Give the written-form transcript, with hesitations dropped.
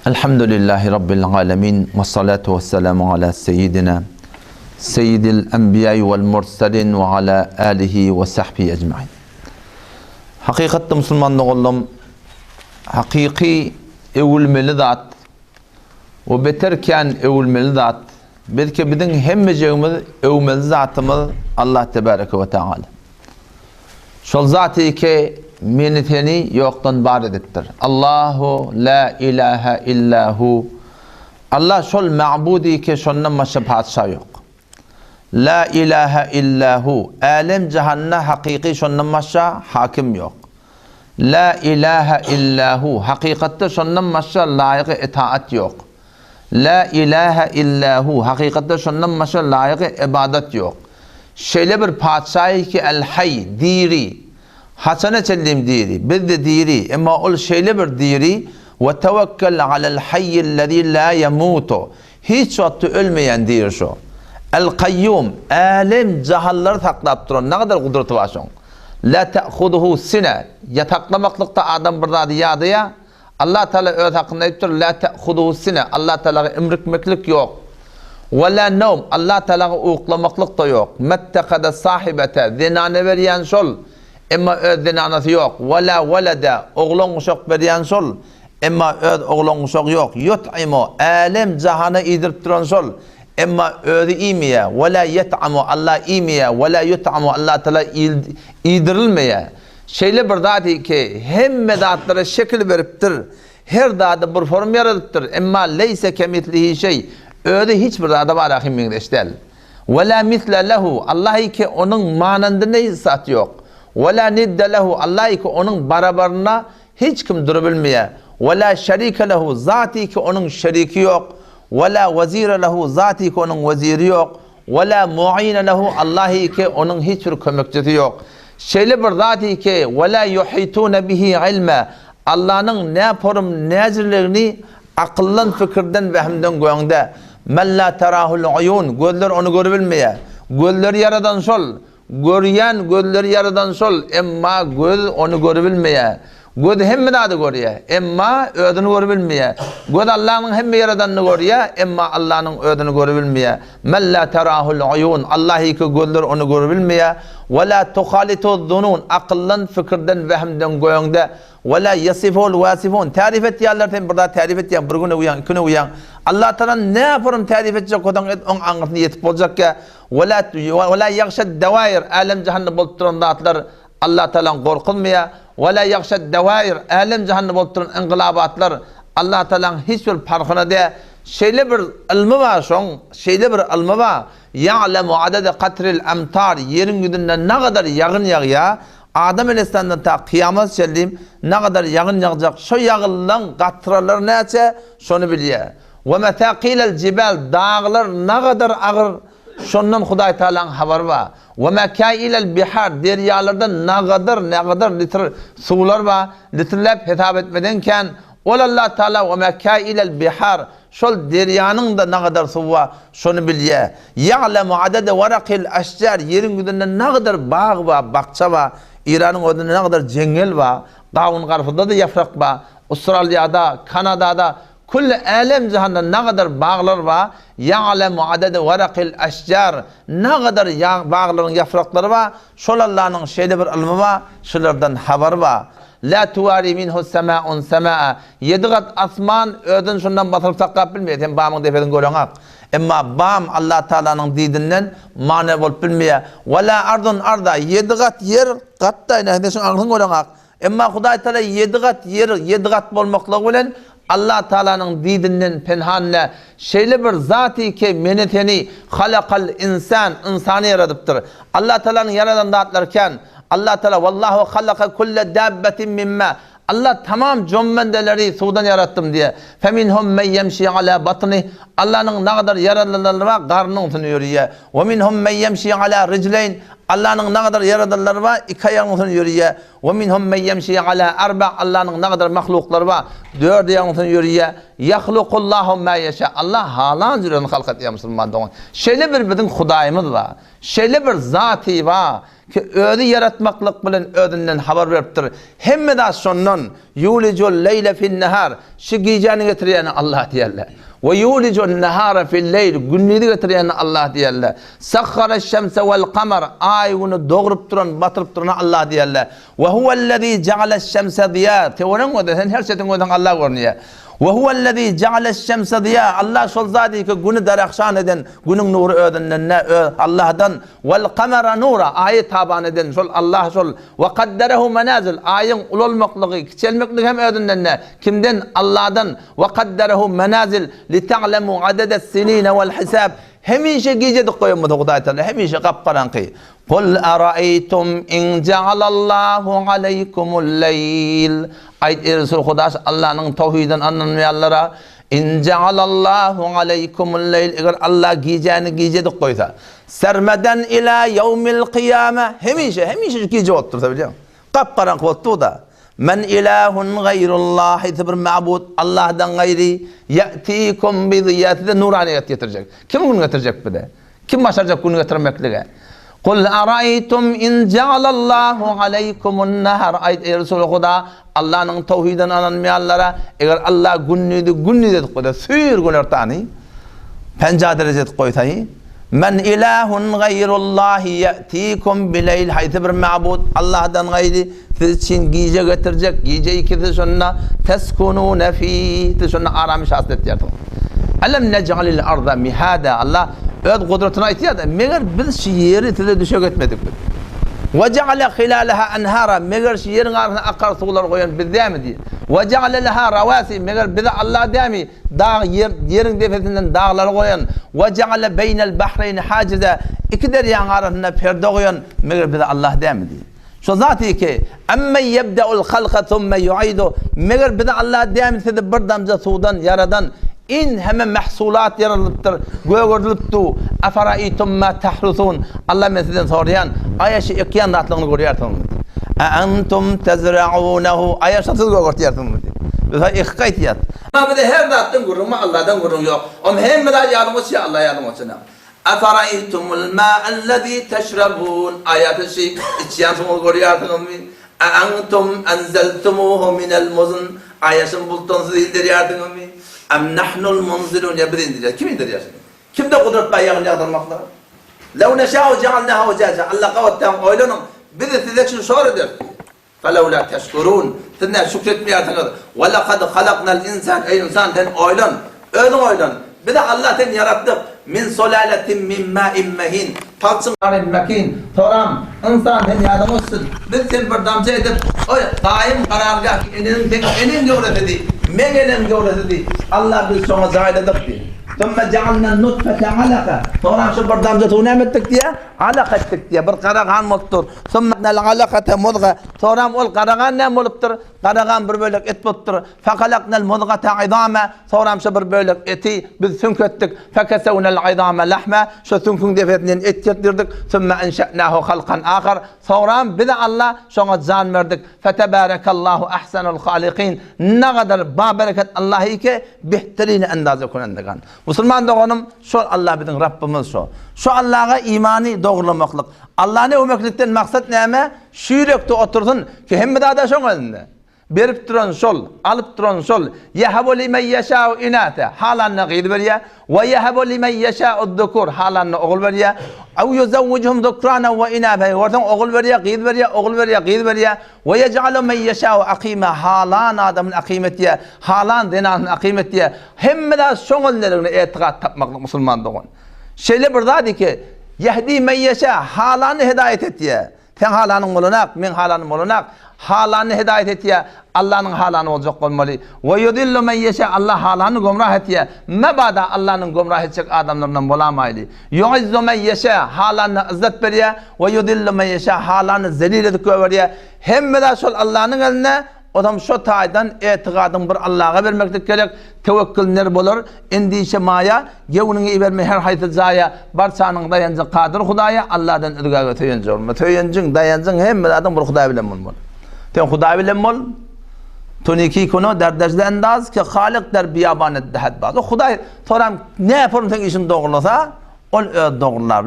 Elhamdülillahi Rabbil alemin ve salatu ve selamu ala seyyidina seyyidil enbiya'i vel mursalin ve ala alihi ve sahbihi ecmain. Hakikatte Müslümanlık oğlum, hakiki evülmeli zat ve beterken evülmeli zat, belki bizim hemmeceğimiz evülmeli zatımız Allah Tebareke ve Teala. Şol zat-ı ki meneteni yoktan bar ediptir. Allahu la ilahe illahu. Allah şol ma'budi ki şondan başka padişah yok. La ilahe illahu. Alem cehanna hakiki şondan başka hakim yok. La ilahe illahu. Hakikatte şondan başka layıkı itaat yok. La ilahe illahu. Hakikatte şondan başka layıkı ibadet yok. Şöyle bir padişahı ki el hay diri. Hasene çellim diri, biz de diri, ama ol şeyle bir diri ve tevekkel alel hayyellezî la yemutu. Hiç vakti ölmeyen diri şu. El kayyum, alem cahalları taklap duran, ne kadar kudreti var şu. La te'khuduhu sine, yataklamaklıkta adam burada diyadı ya, Allah Teala öyle hakkında yaptır, la te'khuduhu sine, Allah Teala'ya emrikmeklik yok. Ve la nevm, Allah Teala'ya uyuklamaklık da yok. Mettekade sahibete, zinane veriyen şol, emma öz zinanası yok. Vela velede oğlun uşak beriyen sol. Emma öz oğlun uşak yok. Yut'imu alem cahana idirip duran sol. Emma özü imiye. Vela yet'amu Allah imiye. Vela yut'amu Allah Teala idirilmeye. Şeyle bir zat ki hemme zatlara şekil veriptir. Her zatı bir form yaratıptır. Emma leyse kemitlihi şey. Özü hiçbir zatı var ahimin deştel. Vela misle lehu. Allah ki onun manında ne zat yok. وَلَا نِدَّ لَهُ Allah ki onun barabarına hiç kim durabilmeye. وَلَا شَرِيكَ لَهُ Zati ki onun şeriki yok. وَلَا وَزِيرَ لَهُ Zati ki onun veziri yok. وَلَا مُعِينَ لَهُ Allah ki onun hiçbir kömekçisi yok. Şöyle bir zati ki وَلَا يُحِيتُونَ بِهِ عِلْمًا Allah'ın ne yaparım nezirlerini akıllan fikirden ve hemden göğünde. مَنْ لَا تَرَاهُ الْعُيُونَ Gözler onu görebilmeye. Gözler yaradan sol. Görüyen gözleri yaradan sol, emma göz onu görebilmeye. Göz hemme da görüyor, emma ödünü görebilmeye. Göz Allah'ın hemme yaradanını görüyor, emma Allah'ın ödünü görebilmeye. Men la terahul uyun, Allah ki gözler onu görebilmeye. Ve la tuhalitu zunun, akıllan fikirden vehmden göğünde. Ve la yasiful vasifun, tarif et yerlerden burada tarif et ya, bir güne uyan, iki güne uyan. Allah Teala ne yaparım tarif edecek odan on anlatını yetip olacak ki. Ve la yakşed devair, alem cehennem bolup duran zatlar Allah Teala'nın korkulmaya. Ve la yakşed devair, alem cehennem bolup duran inqilabatlar Allah Teala'nın hiçbir farkına de. Şeyle bir ilmi var şon, şeyle bir ilmi var. Ya'lemu adede katril emtar, yerin yüzünden ne kadar yağın yağıyor. Adam Aleyhisselam'dan ta kıyamet sellim ne kadar yağın yağacak. Şu yağılan katralar neyse şunu biliyor. Ve metaqilel cibel dağlar ne kadar ağır. Şundan Huday Teala'nın haber var. Ve mekailel bihar deryalarda ne kadar litre sular var. Litrelep hitap etmedenken Allah Teala ve mekailel bihar şol deryanın da ne kadar su var şunu biliyor. Ya'lemu adede varakil aşcar yerin yüzünde ne kadar bağ var, bakça var. İran'ın odunda ne kadar cengel var. Kavun karfında da yaprak var. Avustralya'da, Kanada'da kulle alem cihanda ne kadar bağlar var. Ya'lemu adede varakil aşcar ne kadar bağların yaprakları var. Şol Allah'ın şeyde bir ilmi var. Şulardan haber var. La tuvari minhu sema'un sema'a. Yedigat asman ödün şundan batırıp takap bilmeye. Hem bağımın defedin görüyorlar. Emma bağım Allah Teala'nın didinden mane bolup bilmeye. Ve la ardun arda. Yedigat yer katta. Nehdeşin ağrın görüyorlar. Emma Huday Teala yedigat yer yedigat bolmakla bilen Allah Teala'nın didinden penhanla şeyle bir zati ki meneteni halakal insan insanı yaratıptır. Allah Teala'nın yaradan dağıtlarken Allah Teala vallahu halaka kulle dabbetin mimma Allah tamam cömmendeleri sudan yarattım diye. Feminhum men yemşi ala batni Allah'ın ne kadar yaradıları var karnının tınıyor ya. Ve minhum men yemşi ala ricleyn Allah'ın ne kadar yaradıları var iki ayağının tınıyor ya. Ve minhum men yemşi ala arba Allah'ın ne kadar mahlukları var dört ayağının tınıyor ya. Yahlukullahu ma yasha Allah halan zürün halkat ya Müslüman doğan. Şöyle bir bizim Hudayımız var. Şöyle bir zati var ki özü yaratmaklık bilen özünden haber veripdir. Hemme da şondan yulicul leyle fin nahar şu geceni getiren Allah diýerler. Ve yulicun nahara fil leyl günnüni getiren Allah diýerler. Sakhara şemse vel kamer ay güni doğurup duran batırıp duran Allah diýerler. Ve huvellezî ceale şemse diya. Teoren o da sen her şeyden odan Allah görnüyor. Ve huvellezî ceale şemse diya. Allah şol zati ki günü darakşan eden, günün nuru ödünden Allah'dan vel kamera nura ayı taban eden şol Allah şol ve kadderehu menazil ayın ulolmaklığı, kiçelmekliği hem ödünden kimden? Allah'dan ve kadderehu menazil li ta'lemu adedes sinine vel hisab. Hemişe gecedik koyamadı Hudaý Teala, hemişe kapkaranqı. Kul ara'aytum in ja'alallahu aleykumul leyl. Ayet Resul Hudaş Allah'ın tevhidini anlamayanlara in ja'alallahu aleykumul leyl eğer Allah geceni gecedik koysa sermeden ila yevmil kıyame hemişe gece otursa biliyor musun? Kapkaranqı oldu da. Men ilahun gayrullahi bir ma'bud Allah'dan gayri ya'tikum bi ziyatı nuraniyet getirecek. Kim bunu getirecek bir de? Kim başaracak bunu getirmekliğe? Kul araytum in ja'alallahu aleykumun nahar ayet Resulü Huda Allah'ın tevhidini anlamayanlara eğer Allah günni dedik koyda sür günler tani penca derecet koytayı men ilahun gayrullahi ya'tikum bileyl haytı bir ma'bud Allah'dan gayri siz için gece getirecek geceyi ki sonra teskunune fi sonra aramış haslet yardım. Alam nec'alil arda mihada Allah öz kudretine aytýar. Meger biz şu yeri tile düşek etmedik. Ve ceale hilalaha enhara meger şu yerin arasına akar sular koyan bizdämi diýär. Ve ceale laha rawasi meger bize Allah dämi dağ yerin defesinden dağlar koyan. Ve ceale beynel bahreyn haciza iki deryanın arasına perde koyan meger bize Allah dämi diýär. Şu zatı ki emme yebde'ul halqa thumme yu'idu meger bize Allah dämi sizi bir damca sudan yaradan in hemen mahsulat yarılıptır, göğürdülüptü. Afaraitum ma tahrusun. Allah mesiden soruyan, ayaşı ekyan datlığını görüyorsunuz. Antum tezra'unehu. Ayaşı siz göğürtüyorsunuz. Mesela ikkaitiyat. Ama bir de her datlığın görürüm, Allah'dan görürüm yok. Ama hem de yardım olsun, Allah yardım olsun. Afaraitumul ma'allezî teşrabun. Ayatı şey, içiyansınız görüyorsunuz. Antum enzeltumuhu minel muzun. Ayaşın bultunuzu indiriyorsunuz. Am nahnul munzilun ya bir indiriyor. Kim indiriyor şimdi? Kimde kudret bayağını yağdırmakla? Lev neşâhu cealnâhu câca. Allah kavvetten oylanın. Bir de size için sorudur. Felev la teşkurûn. Sizler şükretmiyorsunuz. Ve lekad halaknal insan. Ey insan sen oylan. Ödün oylan. Bir de Allah'tan yarattık. Min solaletin min mâ'in mehin. Talçın garin mekin. Toram. İnsan sen yardım olsun. Biz sen bir damca edip oy daim karargah enin gövresedi. Megelen gövresedi. Allah biz sonra zahil diye. Sonra cealna nutfete alaka. Sonra şu bir damca tuğnem ettik diye. Alaka ettik diye. Bir karağan muttur. Sonra alakate mudga. Sonra ol karağan ne oluptur? Karağan bir bölük et buttur. Fakalaknel mudgata idame. Sonra şu bir bölük eti biz sünk ettik. Fakesevnel idame lahme. Şu sünkün defetinden et yetirdik. Sonra enşe'nahu halkan ahar. Sonra bir de Allah şuna can verdik. Fetebarekallahu ahsanul halikin. Ne kadar bereket Allah'ı ki behterini endazı kunendegan. Müslüman doğanım şu Allah bizim Rabbimiz şu. Şu Allah'a imani doğrulamaklık. Allah'ın ümmetlikten maksat neyme? Şürekte otursun ki hem de da şun elinde. Berip duran şol, alıp duran şol. Yehabu limen yeşâ'u inâte. Halanna gîd veriye. Ve yehabu limen yeşâ'u dhukur. Halanna oğul veriye. Ev yuzavvucuhum dhukrâne ve inâbe. Ortadan oğul veriye, gîd veriye, oğul veriye, gîd veriye. Ve yec'alu men yeşâ'u akîme. Halan adamın akîmetiye. Halan denanın akîmetiye. Hem de şun ellerine etiqat tapmaklık Müslüman doğun. Şöyle burada dedi ki yehdi men yeşâ. Halanı hidayet et diye. Sen halanın olunak, men halanın olunak. Halanı hidayet et ya Allah'ın halanı olacak olmalı. Ve yudillu men yeşâ Allah halanı gumrah et ya. Mebada Allah'ın gumrah edecek adamlarından bulamaylı. Yu'izzu men yeşâ halanı izzet veriyor. Ve yudillu men yeşâ halanı zelil edip veriyor. Hem de şol Allah'ın eline adam şu taydan etiqadın bir Allah'a vermeklik gerek. Tevekküller bulur. Endişe maya. Gevununu verme her haytı zaya. Barçanın dayancı kadir Hudaya. Allah'dan ırgağı töyence olma. Töyence dayancın hem de adam bir Hudaya bilen olmalı. Ten Hudaya bilen ol. Tuniki konu derdejli endaz ki Halik der biyabanet dehed bazı. Hudaya soram ne yaparım sen işin doğrulasa ol doğrular.